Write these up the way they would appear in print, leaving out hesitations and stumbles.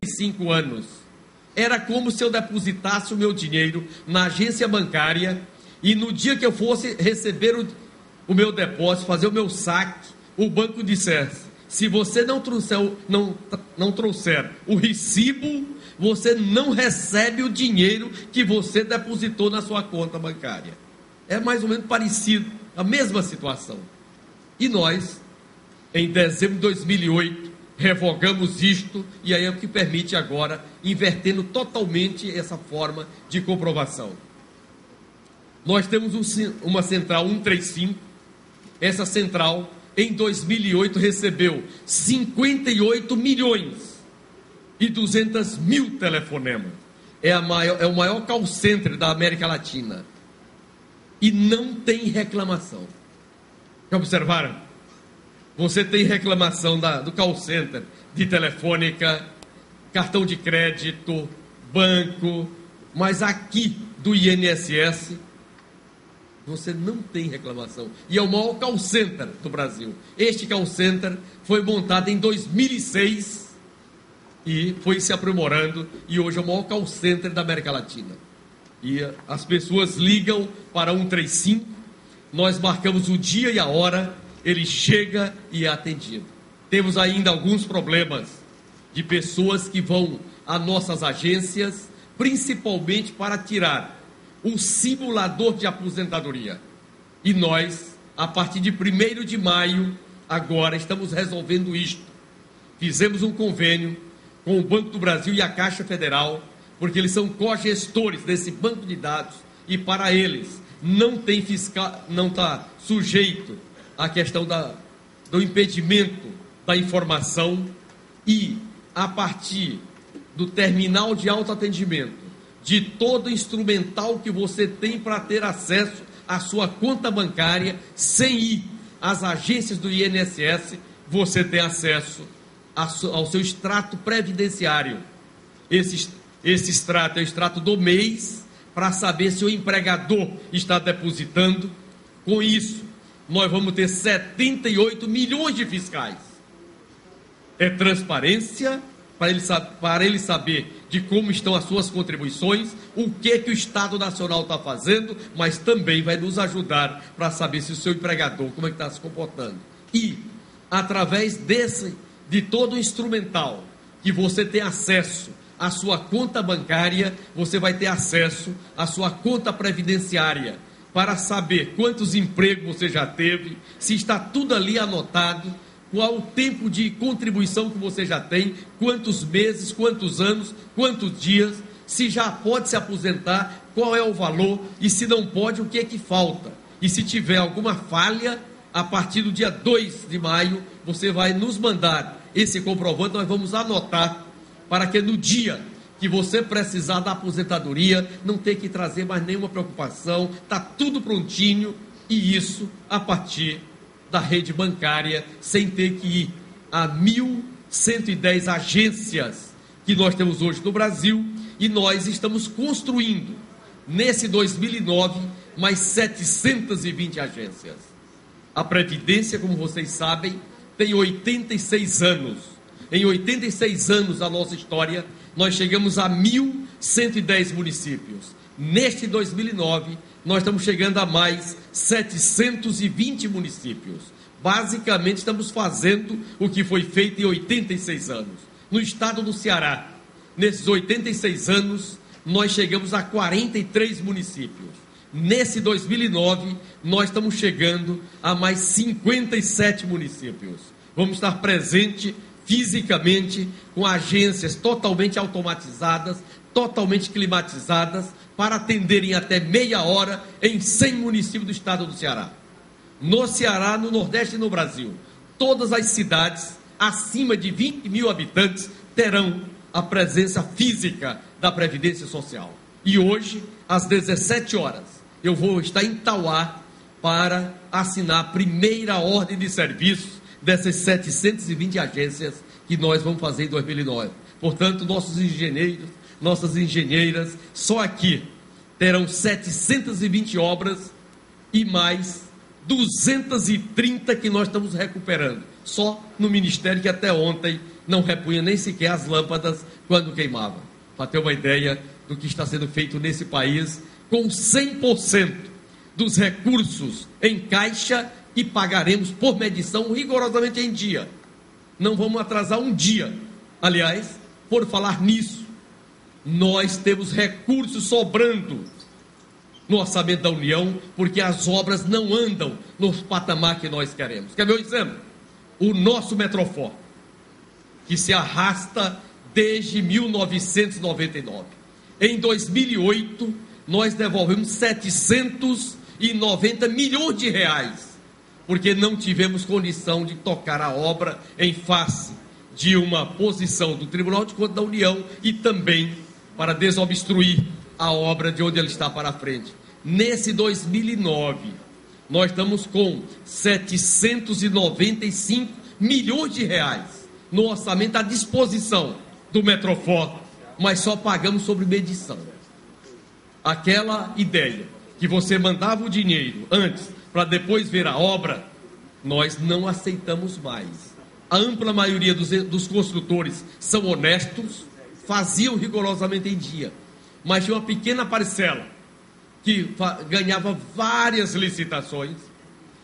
45 anos. Era como se eu depositasse o meu dinheiro na agência bancária e no dia que eu fosse receber o meu depósito, fazer o meu saque, o banco dissesse: se você não trouxer o recibo, você não recebe o dinheiro que você depositou na sua conta bancária. É mais ou menos parecido, a mesma situação. E nós, em dezembro de 2008, revogamos isto, e aí é o que permite agora, invertendo totalmente essa forma de comprovação. Nós temos uma central 135, essa central, em 2008, recebeu 58 milhões e 200 mil telefonemas. É o maior call center da América Latina. E não tem reclamação. Já observaram? Você tem reclamação do call center, de telefônica, cartão de crédito, banco, mas aqui do INSS, você não tem reclamação. E é o maior call center do Brasil. Este call center foi montado em 2006 e foi se aprimorando, e hoje é o maior call center da América Latina. E as pessoas ligam para 135, nós marcamos o dia e a hora, ele chega e é atendido. Temos ainda alguns problemas de pessoas que vão a nossas agências, principalmente para tirar o simulador de aposentadoria. E nós, a partir de 1º de maio, agora estamos resolvendo isto. Fizemos um convênio com o Banco do Brasil e a Caixa Federal, porque eles são cogestores desse banco de dados, e para eles não tem fiscal, não está sujeito à questão do impedimento da informação, e a partir do terminal de autoatendimento, de todo instrumental que você tem para ter acesso à sua conta bancária, sem ir às agências do INSS, você tem acesso ao seu extrato previdenciário. Esse extrato é o extrato do mês, para saber se o empregador está depositando. Com isso, nós vamos ter 78 milhões de fiscais. É transparência, para ele saber de como estão as suas contribuições, o que o Estado Nacional está fazendo, mas também vai nos ajudar para saber se o seu empregador, como é que está se comportando. E, através de todo o instrumental que você tem acesso à sua conta bancária, você vai ter acesso à sua conta previdenciária, para saber quantos empregos você já teve, se está tudo ali anotado, qual o tempo de contribuição que você já tem, quantos meses, quantos anos, quantos dias, se já pode se aposentar, qual é o valor, e se não pode, o que é que falta. E se tiver alguma falha, a partir do dia 2 de maio, você vai nos mandar esse comprovante, nós vamos anotar, para que no dia que você precisar da aposentadoria, não ter que trazer mais nenhuma preocupação, está tudo prontinho, e isso a partir da rede bancária, sem ter que ir a 1.110 agências que nós temos hoje no Brasil, e nós estamos construindo, nesse 2009, mais 720 agências. A Previdência, como vocês sabem, tem 86 anos. Em 86 anos da nossa história, nós chegamos a 1.110 municípios. Neste 2009, nós estamos chegando a mais 720 municípios. Basicamente, estamos fazendo o que foi feito em 86 anos. No estado do Ceará, nesses 86 anos, nós chegamos a 43 municípios. Nesse 2009, nós estamos chegando a mais 57 municípios. Vamos estar presente fisicamente com agências totalmente automatizadas, totalmente climatizadas, para atenderem até meia hora em 100 municípios do estado do Ceará. No Ceará, no Nordeste e no Brasil, todas as cidades acima de 20 mil habitantes terão a presença física da Previdência Social. E hoje, às 17 horas, eu vou estar em Tauá para assinar a primeira ordem de serviço dessas 720 agências que nós vamos fazer em 2009. Portanto, nossos engenheiros, nossas engenheiras, só aqui terão 720 obras e mais 230 que nós estamos recuperando. Só no Ministério, que até ontem não repunha nem sequer as lâmpadas quando queimava. Para ter uma ideia do que está sendo feito nesse país, com 100% dos recursos em caixa, e pagaremos por medição rigorosamente em dia. Não vamos atrasar um dia. Aliás, por falar nisso, nós temos recursos sobrando no orçamento da União, porque as obras não andam no patamar que nós queremos. Quer ver um exemplo? O nosso Metrofor, que se arrasta desde 1999. Em 2008, nós devolvemos 790 milhões de reais, porque não tivemos condição de tocar a obra em face de uma posição do Tribunal de Contas da União e também para desobstruir a obra de onde ela está para frente. Nesse 2009, nós estamos com 795 milhões de reais no orçamento à disposição do Metrofor, mas só pagamos sobre medição. Aquela ideia que você mandava o dinheiro antes para depois ver a obra, nós não aceitamos mais. A ampla maioria dos construtores são honestos, faziam rigorosamente em dia, mas tinha uma pequena parcela que ganhava várias licitações,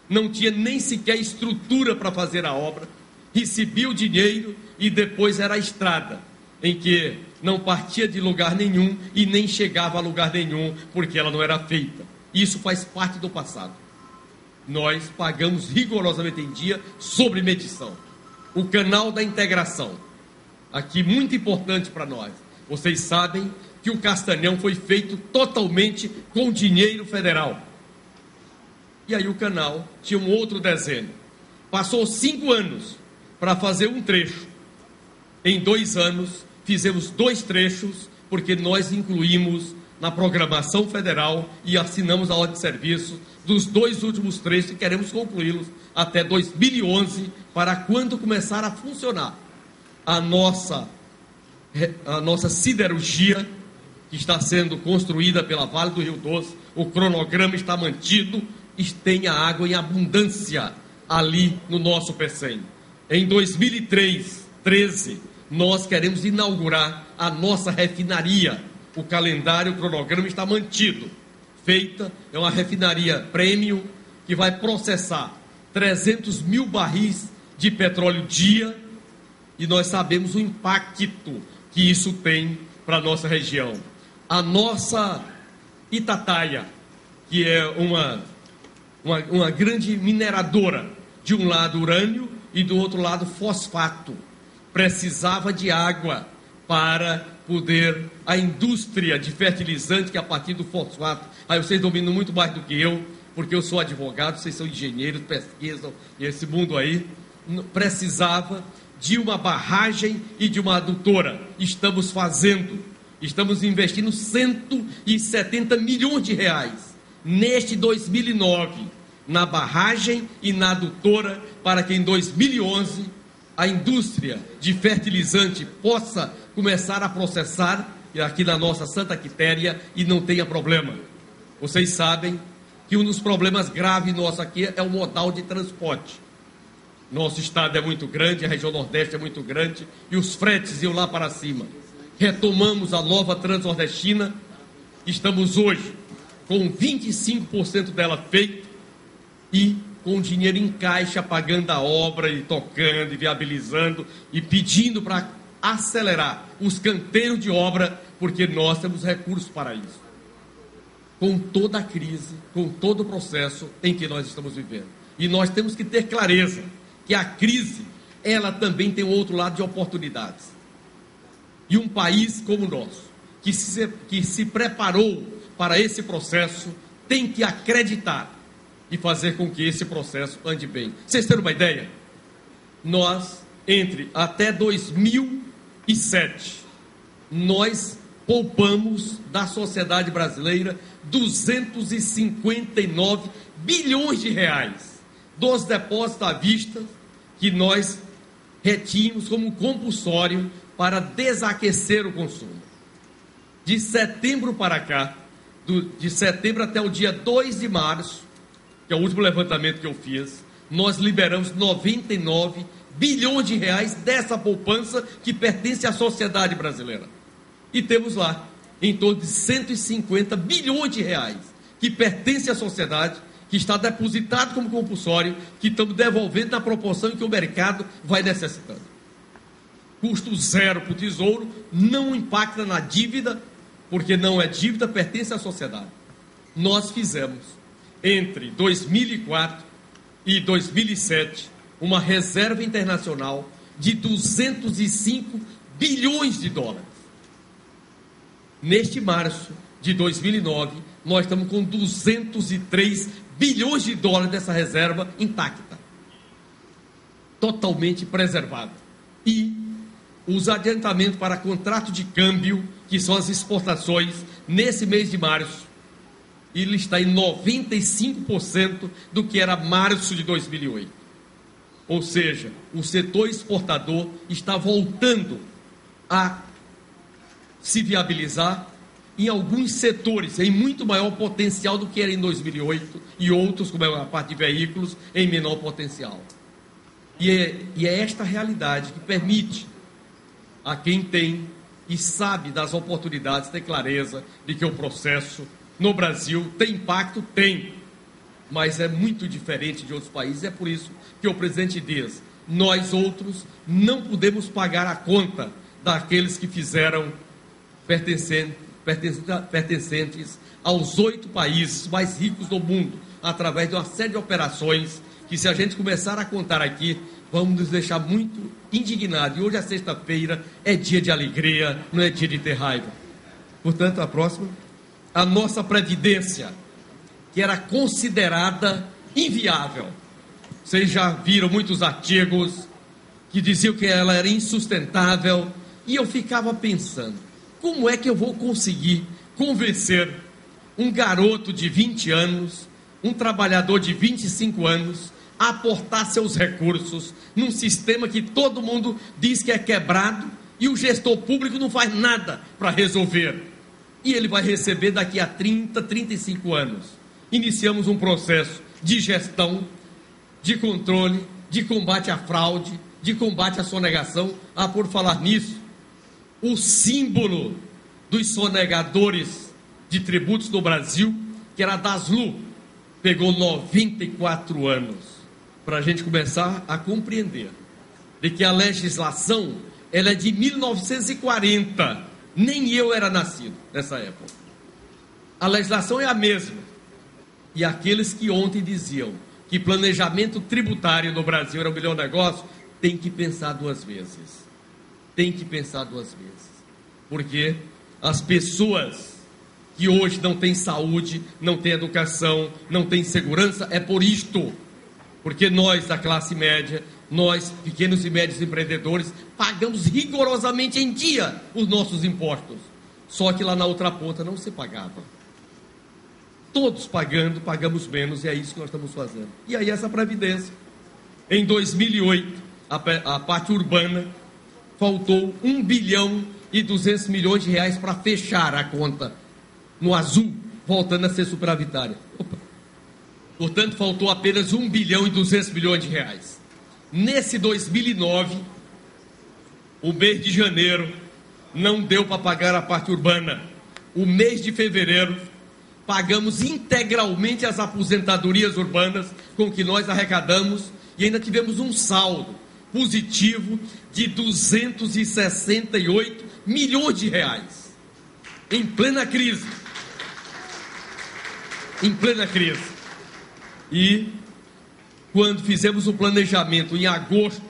não tinha nem sequer estrutura para fazer a obra, recebia o dinheiro e depois era a estrada, em que não partia de lugar nenhum e nem chegava a lugar nenhum, porque ela não era feita. Isso faz parte do passado. Nós pagamos rigorosamente em dia sobre medição. O canal da integração, aqui muito importante para nós. Vocês sabem que o Castanhão foi feito totalmente com dinheiro federal. E aí o canal tinha um outro desenho. Passou 5 anos para fazer um trecho. Em 2 anos, fizemos 2 trechos, porque nós incluímos na programação federal e assinamos a ordem de serviço dos 2 últimos trechos e queremos concluí-los até 2011, para quando começar a funcionar a nossa siderurgia, que está sendo construída pela Vale do Rio Doce. O cronograma está mantido e tem a água em abundância ali no nosso Pecém. Em 2013, nós queremos inaugurar a nossa refinaria. O calendário, o cronograma está mantido. Feita, é uma refinaria premium que vai processar 300 mil barris de petróleo dia, e nós sabemos o impacto que isso tem para a nossa região. A nossa Itataia, que é uma grande mineradora, de um lado urânio e do outro lado fosfato, precisava de água para poder a indústria de fertilizante, que a partir do fosfato, aí vocês dominam muito mais do que eu, porque eu sou advogado, vocês são engenheiros, pesquisam, e esse mundo aí, precisava de uma barragem e de uma adutora. Estamos investindo 170 milhões de reais neste 2009, na barragem e na adutora, para que em 2011 a indústria de fertilizante possa começar a processar aqui na nossa Santa Quitéria e não tenha problema. Vocês sabem que um dos problemas graves nossos aqui é o modal de transporte. Nosso estado é muito grande, a região Nordeste é muito grande, e os fretes iam lá para cima. Retomamos a nova Transnordestina, estamos hoje com 25% dela feita e com dinheiro em caixa, pagando a obra e tocando e viabilizando e pedindo para acelerar os canteiros de obra, porque nós temos recursos para isso. Com toda a crise, com todo o processo em que nós estamos vivendo. E nós temos que ter clareza que a crise, ela também tem um outro lado de oportunidades. E um país como o nosso, que se preparou para esse processo, tem que acreditar e fazer com que esse processo ande bem. Vocês terem uma ideia? Nós, até 2007, nós poupamos da sociedade brasileira 259 bilhões de reais dos depósitos à vista que nós retínhamos como compulsório para desaquecer o consumo. De setembro para cá, de setembro até o dia 2 de março, que é o último levantamento que eu fiz, nós liberamos 99 bilhões de reais dessa poupança que pertence à sociedade brasileira. E temos lá em torno de 150 bilhões de reais que pertence à sociedade, que está depositado como compulsório, que estamos devolvendo na proporção em que o mercado vai necessitando. Custo zero para o Tesouro, não impacta na dívida, porque não é dívida, pertence à sociedade. Nós fizemos, entre 2004 e 2007, uma reserva internacional de 205 bilhões de dólares. Neste março de 2009, nós estamos com 203 bilhões de dólares dessa reserva intacta, totalmente preservada. E os adiantamentos para contrato de câmbio, que são as exportações, nesse mês de março, ele está em 95% do que era março de 2008. Ou seja, o setor exportador está voltando a se viabilizar em alguns setores, em muito maior potencial do que era em 2008, e outros, como a parte de veículos, em menor potencial. E é esta realidade que permite a quem tem e sabe das oportunidades ter clareza de que o processo no Brasil tem impacto, tem, mas é muito diferente de outros países. É por isso que o presidente diz: nós outros não podemos pagar a conta daqueles que fizeram pertencentes aos 8 países mais ricos do mundo, através de uma série de operações que, se a gente começar a contar aqui, vamos nos deixar muito indignados. E hoje é sexta-feira, é dia de alegria, não é dia de ter raiva. Portanto, a próxima, a nossa Previdência, que era considerada inviável. Vocês já viram muitos artigos que diziam que ela era insustentável, e eu ficava pensando: como é que eu vou conseguir convencer um garoto de 20 anos, um trabalhador de 25 anos, a aportar seus recursos num sistema que todo mundo diz que é quebrado e o gestor público não faz nada para resolver? E ele vai receber daqui a 30, 35 anos. Iniciamos um processo de gestão, de controle, de combate à fraude, de combate à sonegação. Por falar nisso, o símbolo dos sonegadores de tributos no Brasil, que era a Daslu, pegou 94 anos para a gente começar a compreender de que a legislação ela é de 1940. Nem eu era nascido nessa época. A legislação é a mesma. E aqueles que ontem diziam que planejamento tributário no Brasil era o melhor negócio, tem que pensar 2 vezes. Tem que pensar 2 vezes. Porque as pessoas que hoje não têm saúde, não têm educação, não têm segurança, é por isto. Porque nós, da classe média, nós, pequenos e médios empreendedores, pagamos rigorosamente em dia os nossos impostos. Só que lá na outra ponta não se pagava. Todos pagando, pagamos menos, e é isso que nós estamos fazendo. E aí essa Previdência. Em 2008, a parte urbana, faltou 1 bilhão e 200 milhões de reais para fechar a conta no azul, voltando a ser superavitária. Portanto, faltou apenas 1 bilhão e 200 milhões de reais. Nesse 2009, o mês de janeiro não deu para pagar a parte urbana. O mês de fevereiro, pagamos integralmente as aposentadorias urbanas com que nós arrecadamos, e ainda tivemos um saldo positivo de 268 milhões de reais. Em plena crise. Em plena crise. E quando fizemos o planejamento em agosto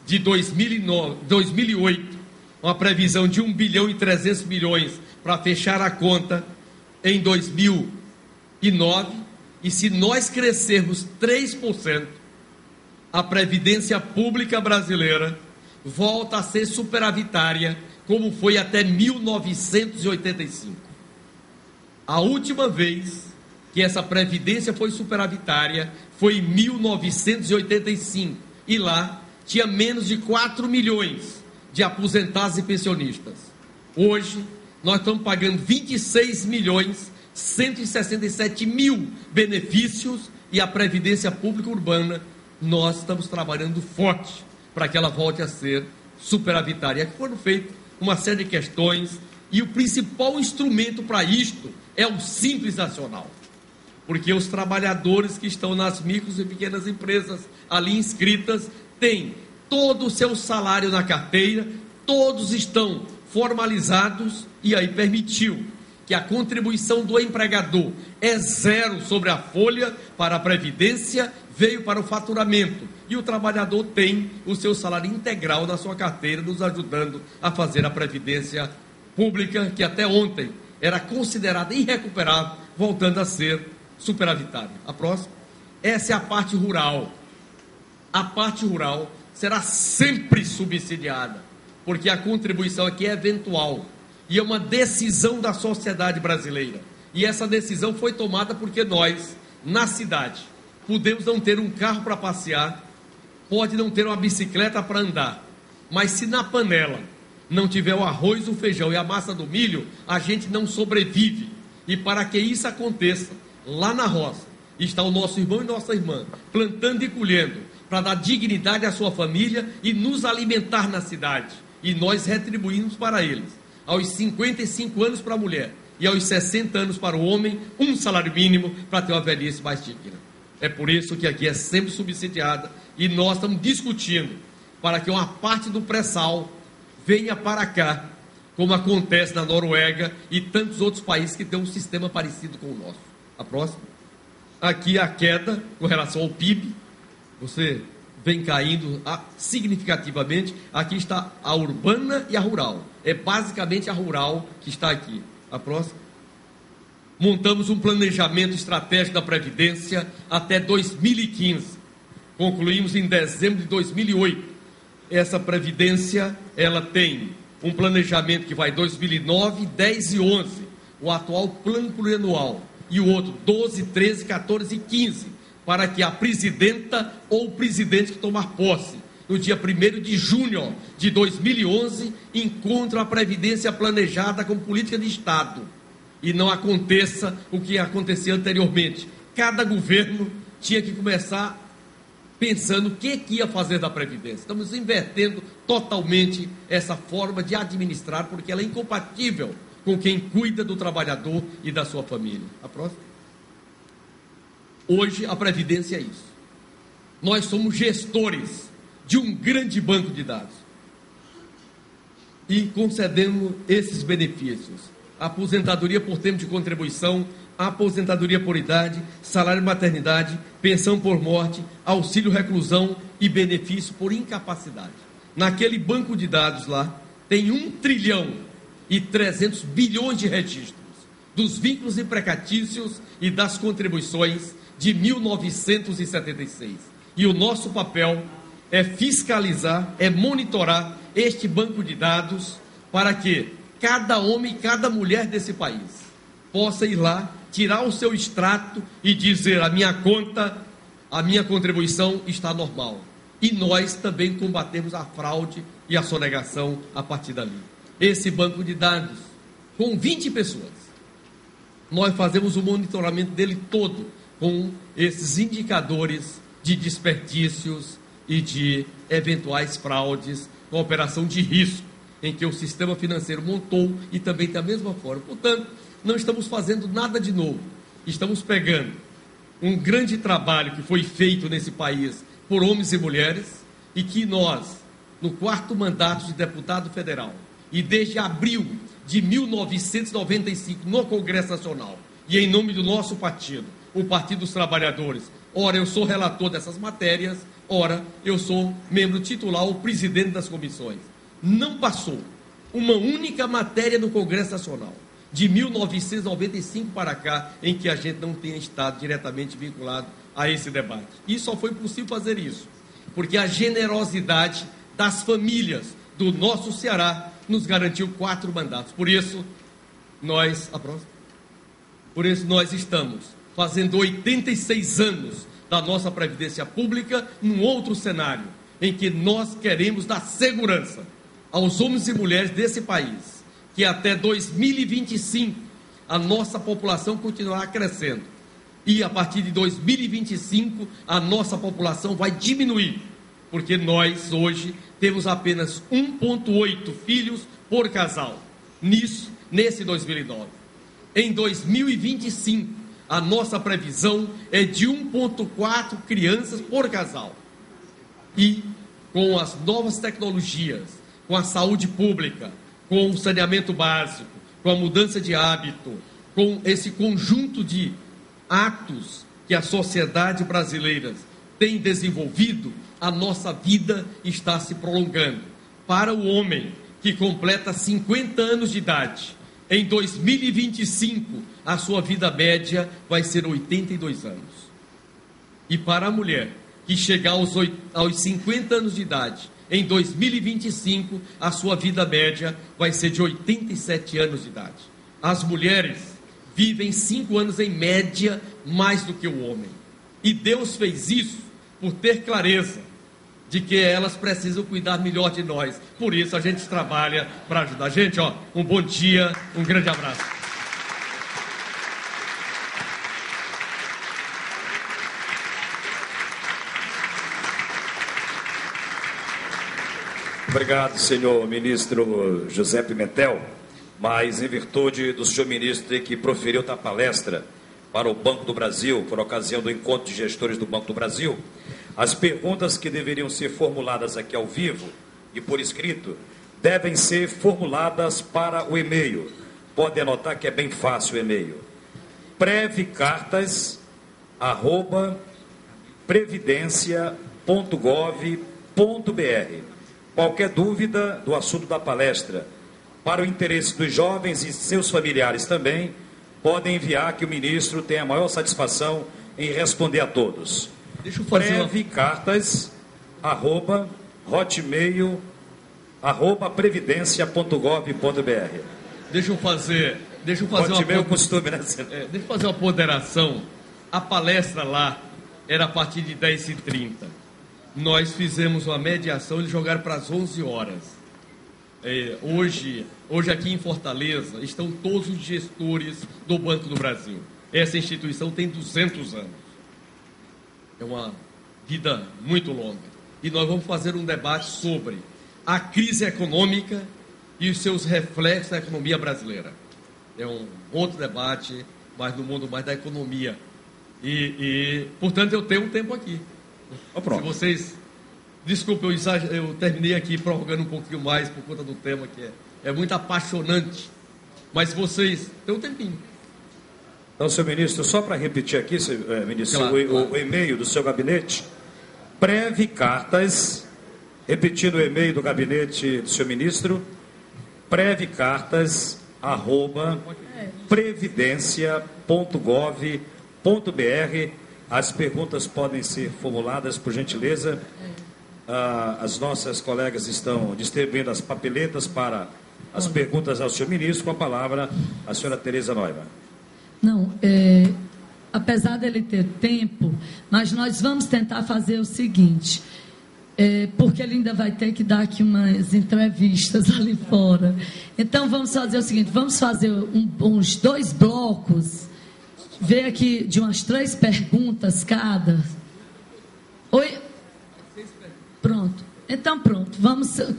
de 2008, uma previsão de 1 bilhão e 300 milhões para fechar a conta em 2009, e se nós crescermos 3%, a Previdência Pública brasileira volta a ser superavitária, como foi até 1985. A última vez que essa Previdência foi superavitária foi em 1985, e lá tinha menos de 4 milhões de aposentados e pensionistas. Hoje, nós estamos pagando 26 milhões 167 mil benefícios, e a Previdência Pública Urbana nós estamos trabalhando forte para que ela volte a ser superavitária. Aqui foram feitas uma série de questões, e o principal instrumento para isto é o Simples Nacional, porque os trabalhadores que estão nas micros e pequenas empresas ali inscritas têm todo o seu salário na carteira, todos estão formalizados, e aí permitiu que a contribuição do empregador é zero sobre a folha para a previdência, veio para o faturamento, e o trabalhador tem o seu salário integral na sua carteira, nos ajudando a fazer a previdência pública, que até ontem era considerada irrecuperável, voltando a ser superavitária. A próxima, essa é a parte rural. A parte rural será sempre subsidiada, porque a contribuição aqui é eventual, e é uma decisão da sociedade brasileira, e essa decisão foi tomada porque nós, na cidade, podemos não ter um carro para passear, pode não ter uma bicicleta para andar, mas se na panela não tiver o arroz, o feijão e a massa do milho, a gente não sobrevive. E para que isso aconteça, lá na roça está o nosso irmão e nossa irmã, plantando e colhendo, para dar dignidade à sua família e nos alimentar na cidade, e nós retribuímos para eles, aos 55 anos para a mulher e aos 60 anos para o homem, um salário mínimo para ter uma velhice mais digna. É por isso que aqui é sempre subsidiada, e nós estamos discutindo para que uma parte do pré-sal venha para cá, como acontece na Noruega e tantos outros países que têm um sistema parecido com o nosso. A próxima. Aqui a queda com relação ao PIB, você vem caindo significativamente. Aqui está a urbana e a rural. É basicamente a rural que está aqui. A próxima. Montamos um planejamento estratégico da Previdência até 2015. Concluímos em dezembro de 2008. Essa Previdência, ela tem um planejamento que vai 2009, 10 e 11. O atual plano plurianual. E o outro 12, 13, 14 e 15. Para que a presidenta ou o presidente que tomar posse no dia 1º de junho de 2011 encontre a Previdência planejada como política de Estado. E não aconteça o que acontecia anteriormente. Cada governo tinha que começar pensando o que ia fazer da Previdência. Estamos invertendo totalmente essa forma de administrar, porque ela é incompatível com quem cuida do trabalhador e da sua família. A próxima. Hoje a Previdência é isso. Nós somos gestores de um grande banco de dados e concedemos esses benefícios: aposentadoria por tempo de contribuição, aposentadoria por idade, salário de maternidade, pensão por morte, auxílio reclusão e benefício por incapacidade. Naquele banco de dados lá tem 1 trilhão e 300 bilhões de registros dos vínculos empregatícios e das contribuições de 1976. E o nosso papel é fiscalizar, é monitorar este banco de dados para que cada homem e cada mulher desse país possa ir lá, tirar o seu extrato e dizer: a minha conta, a minha contribuição está normal. E nós também combatemos a fraude e a sonegação a partir dali. Esse banco de dados, com 20 pessoas, nós fazemos o monitoramento dele todo, com esses indicadores de desperdícios e de eventuais fraudes, com operação de risco, em que o sistema financeiro montou e também da mesma forma. Portanto, não estamos fazendo nada de novo. Estamos pegando um grande trabalho que foi feito nesse país por homens e mulheres, e que nós, no 4º mandato de deputado federal, e desde abril de 1995, no Congresso Nacional, e em nome do nosso partido, o Partido dos Trabalhadores, ora eu sou relator dessas matérias, ora eu sou membro titular ou presidente das comissões. Não passou uma única matéria no Congresso Nacional, de 1995 para cá, em que a gente não tenha estado diretamente vinculado a esse debate. E só foi possível fazer isso porque a generosidade das famílias do nosso Ceará nos garantiu 4 mandatos. Por isso nós estamos fazendo 86 anos da nossa Previdência Pública, num outro cenário, em que nós queremos dar segurança aos homens e mulheres desse país, que até 2025 a nossa população continuará crescendo. E a partir de 2025, a nossa população vai diminuir, porque nós hoje temos apenas 1,8 filhos por casal, nesse 2009. Em 2025, a nossa previsão é de 1,4 crianças por casal. E com as novas tecnologias, com a saúde pública, com o saneamento básico, com a mudança de hábito, com esse conjunto de atos que a sociedade brasileira tem desenvolvido, a nossa vida está se prolongando. Para o homem que completa 50 anos de idade, em 2025, a sua vida média vai ser 82 anos. E para a mulher que chegar aos 50 anos de idade, em 2025, a sua vida média vai ser de 87 anos de idade. As mulheres vivem 5 anos em média mais do que o homem. E Deus fez isso por ter clareza de que elas precisam cuidar melhor de nós. Por isso a gente trabalha para ajudar. Gente, um bom dia, um grande abraço. Obrigado, senhor ministro José Pimentel, mas em virtude do senhor ministro ter que proferiu outra palestra para o Banco do Brasil, por ocasião do encontro de gestores do Banco do Brasil, as perguntas que deveriam ser formuladas aqui ao vivo e por escrito devem ser formuladas para o e-mail. Pode anotar que é bem fácil o e-mail. previcartas@previdencia.gov.br. Qualquer dúvida do assunto da palestra, para o interesse dos jovens e seus familiares também, podem enviar, que o ministro tem a maior satisfação em responder a todos. Deixa eu fazer previcartas@previdencia.gov.br. Deixa eu fazer uma ponderação. A palestra lá era a partir de 10h30. Nós fizemos uma mediação, eles jogaram para as 11 horas. Hoje aqui em Fortaleza estão todos os gestores do Banco do Brasil. Essa instituição tem 200 anos. É uma vida muito longa. E nós vamos fazer um debate sobre a crise econômica e os seus reflexos na economia brasileira. É um outro debate, mas no mundo mais da economia. Portanto, eu tenho um tempo aqui. Se vocês... Desculpa, eu terminei aqui prorrogando um pouquinho mais por conta do tema, que é muito apaixonante. Mas vocês têm um tempinho. Então, senhor ministro, só para repetir aqui, ministro, claro. O e-mail do seu gabinete, previcartas, repetindo o e-mail do gabinete do senhor ministro, previcartas@previdencia.gov.br. As perguntas podem ser formuladas, por gentileza. As nossas colegas estão distribuindo as papeletas para as perguntas ao senhor ministro. Com a palavra, a senhora Tereza Noiva. Não, apesar dele ter tempo, mas nós vamos tentar fazer o seguinte, porque ele ainda vai ter que dar aqui umas entrevistas ali fora. Então, vamos fazer o seguinte, vamos fazer uns 2 blocos, ver aqui de umas 3 perguntas cada. Oi? Pronto. Então, pronto.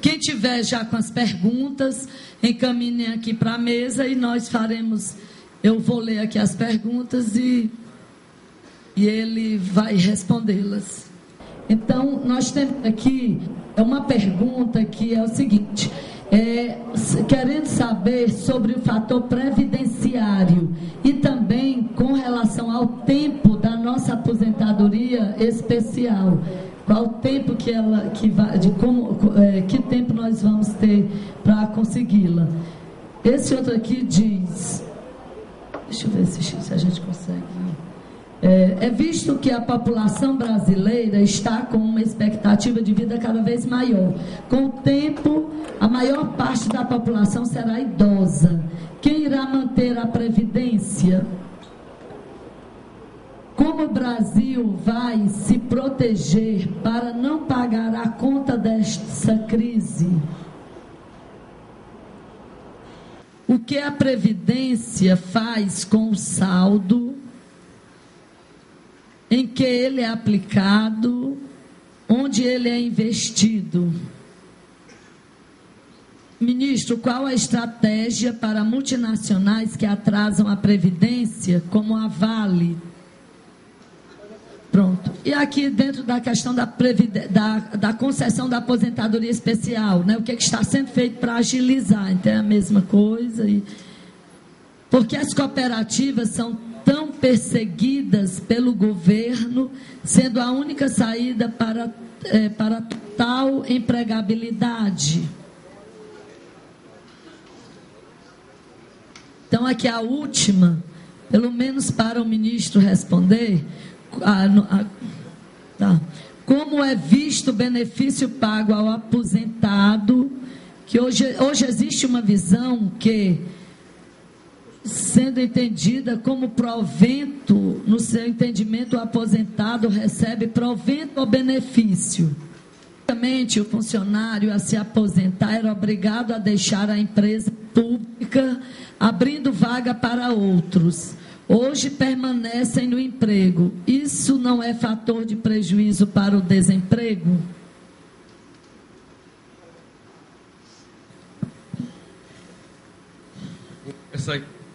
Quem tiver já com as perguntas, encaminhem aqui para a mesa e nós faremos... Eu vou ler aqui as perguntas e ele vai respondê-las. Então, nós temos aqui uma pergunta que é o seguinte, querendo saber sobre o fator previdenciário e também com relação ao tempo da nossa aposentadoria especial. Qual o tempo que tempo nós vamos ter para consegui-la? Esse outro aqui diz... Deixa eu ver se a gente consegue. É visto que a população brasileira está com uma expectativa de vida cada vez maior. Com o tempo, a maior parte da população será idosa. Quem irá manter a Previdência? Como o Brasil vai se proteger para não pagar a conta dessa crise? O que a Previdência faz com o saldo em que ele é aplicado, onde ele é investido. Ministro, qual a estratégia para multinacionais que atrasam a Previdência, como a Vale? Pronto. E aqui dentro da questão da concessão da aposentadoria especial, né? O que está sendo feito para agilizar? Então é a mesma coisa. Porque as cooperativas são tão perseguidas pelo governo, sendo a única saída para tal empregabilidade. Então, aqui a última, pelo menos para o ministro responder, como é visto o benefício pago ao aposentado, que hoje existe uma visão que, sendo entendida como provento, no seu entendimento, o aposentado recebe provento ou benefício. O funcionário a se aposentar era obrigado a deixar a empresa pública, abrindo vaga para outros. Hoje permanecem no emprego. Isso não é fator de prejuízo para o desemprego?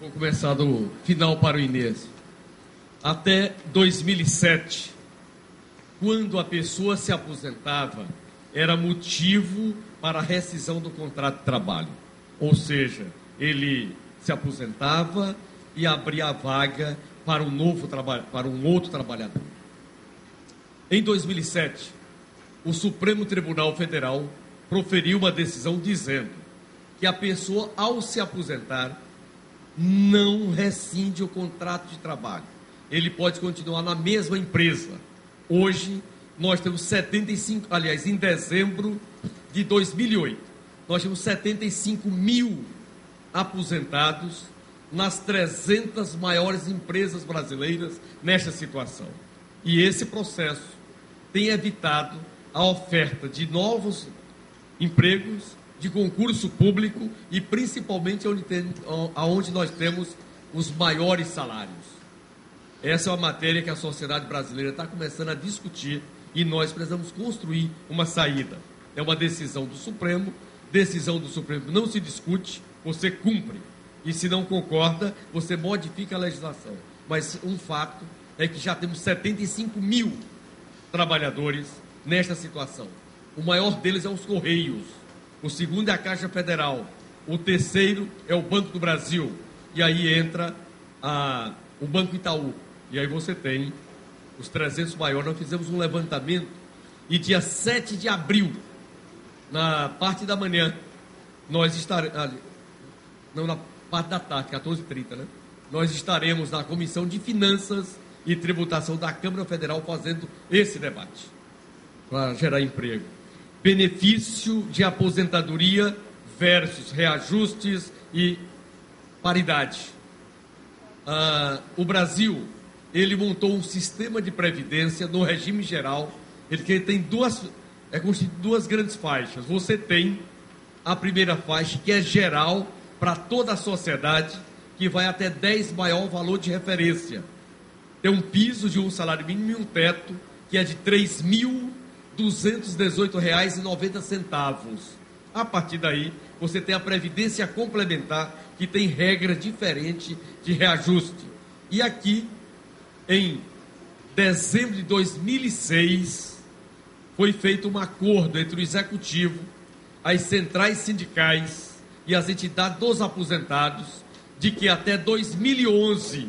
Vou começar do final para o Inês. Até 2007, quando a pessoa se aposentava, era motivo para a rescisão do contrato de trabalho. Ou seja, ele se aposentava e abria a vaga para um outro trabalhador. Em 2007, o Supremo Tribunal Federal proferiu uma decisão dizendo que a pessoa, ao se aposentar, não rescinde o contrato de trabalho. Ele pode continuar na mesma empresa. Hoje, nós temos 75, aliás, em dezembro de 2008, nós temos 75 mil aposentados nas 300 maiores empresas brasileiras nesta situação. E esse processo tem evitado a oferta de novos empregos, de concurso público e principalmente onde nós temos os maiores salários. Essa é uma matéria que a sociedade brasileira está começando a discutir e nós precisamos construir uma saída. É uma decisão do Supremo não se discute, você cumpre. E se não concorda, você modifica a legislação. Mas um fato é que já temos 75 mil trabalhadores nesta situação. O maior deles é os Correios, o segundo é a Caixa Federal, o terceiro é o Banco do Brasil, e aí entra o Banco Itaú. E aí você tem os 300 maiores. Nós fizemos um levantamento e dia 7 de abril, na parte da manhã, nós estaremos... Não, na parte da tarde, 14h30, né? Nós estaremos na Comissão de Finanças e Tributação da Câmara Federal fazendo esse debate para gerar emprego. Benefício de aposentadoria versus reajustes e paridade. O Brasil, ele montou um sistema de previdência no regime geral. Ele tem constituído duas grandes faixas. Você tem a primeira faixa, que é geral para toda a sociedade, que vai até 10 maior valor de referência. Tem um piso de um salário mínimo e um teto, que é de R$ 3.218,90. A partir daí, você tem a previdência complementar, que tem regra diferente de reajuste. E aqui, em dezembro de 2006, foi feito um acordo entre o Executivo, as centrais sindicais e as entidades dos aposentados, de que até 2011,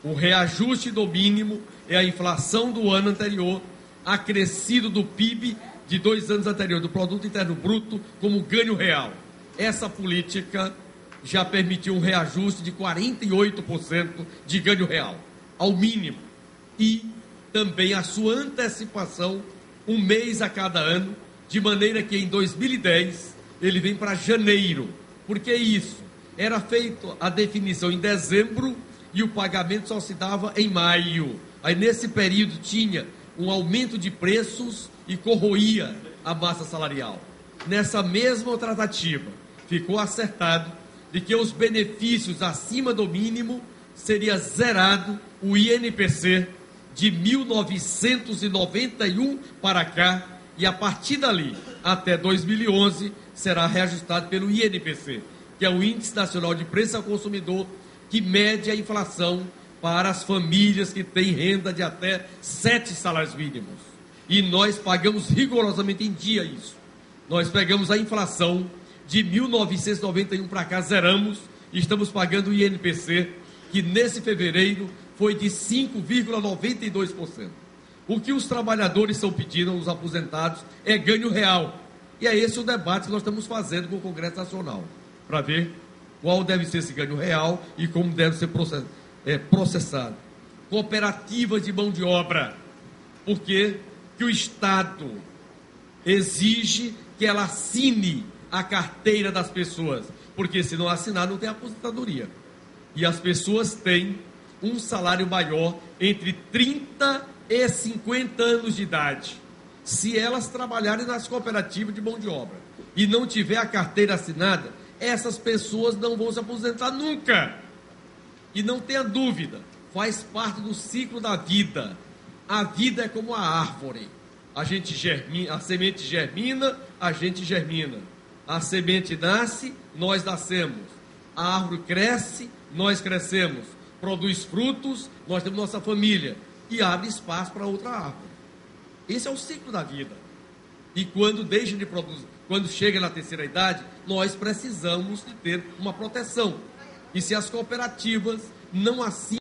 o reajuste do mínimo é a inflação do ano anterior, acrescido do PIB de 2 anos anteriores, do Produto Interno Bruto, como ganho real. Essa política já permitiu um reajuste de 48% de ganho real, ao mínimo. E também a sua antecipação, um mês a cada ano, de maneira que em 2010 ele vem para janeiro. Por que isso? Era feita a definição em dezembro e o pagamento só se dava em maio. Aí nesse período tinha um aumento de preços e corroía a massa salarial. Nessa mesma tratativa, ficou acertado de que os benefícios acima do mínimo seria zerado o INPC de 1991 para cá, e a partir dali, até 2011, será reajustado pelo INPC, que é o Índice Nacional de Preço ao Consumidor, que mede a inflação para as famílias que têm renda de até 7 salários mínimos. E nós pagamos rigorosamente em dia isso. Nós pegamos a inflação de 1991 para cá, zeramos, e estamos pagando o INPC, que nesse fevereiro foi de 5,92%. O que os trabalhadores estão pedindo aos aposentados é ganho real. E é esse o debate que nós estamos fazendo com o Congresso Nacional, para ver qual deve ser esse ganho real e como deve ser processado. Cooperativas de mão de obra, porque que o Estado exige que ela assine a carteira das pessoas, porque se não assinar não tem aposentadoria. E as pessoas têm um salário maior entre 30 e 50 anos de idade. Se elas trabalharem nas cooperativas de mão de obra e não tiver a carteira assinada, essas pessoas não vão se aposentar nunca. E não tenha dúvida, faz parte do ciclo da vida. A vida é como a árvore. A semente germina, a gente germina. A semente nasce, nós nascemos. A árvore cresce, nós crescemos. Produz frutos, nós temos nossa família. E abre espaço para outra árvore. Esse é o ciclo da vida. E quando deixa de produzir, quando chega na terceira idade, nós precisamos de ter uma proteção. E se as cooperativas não assinam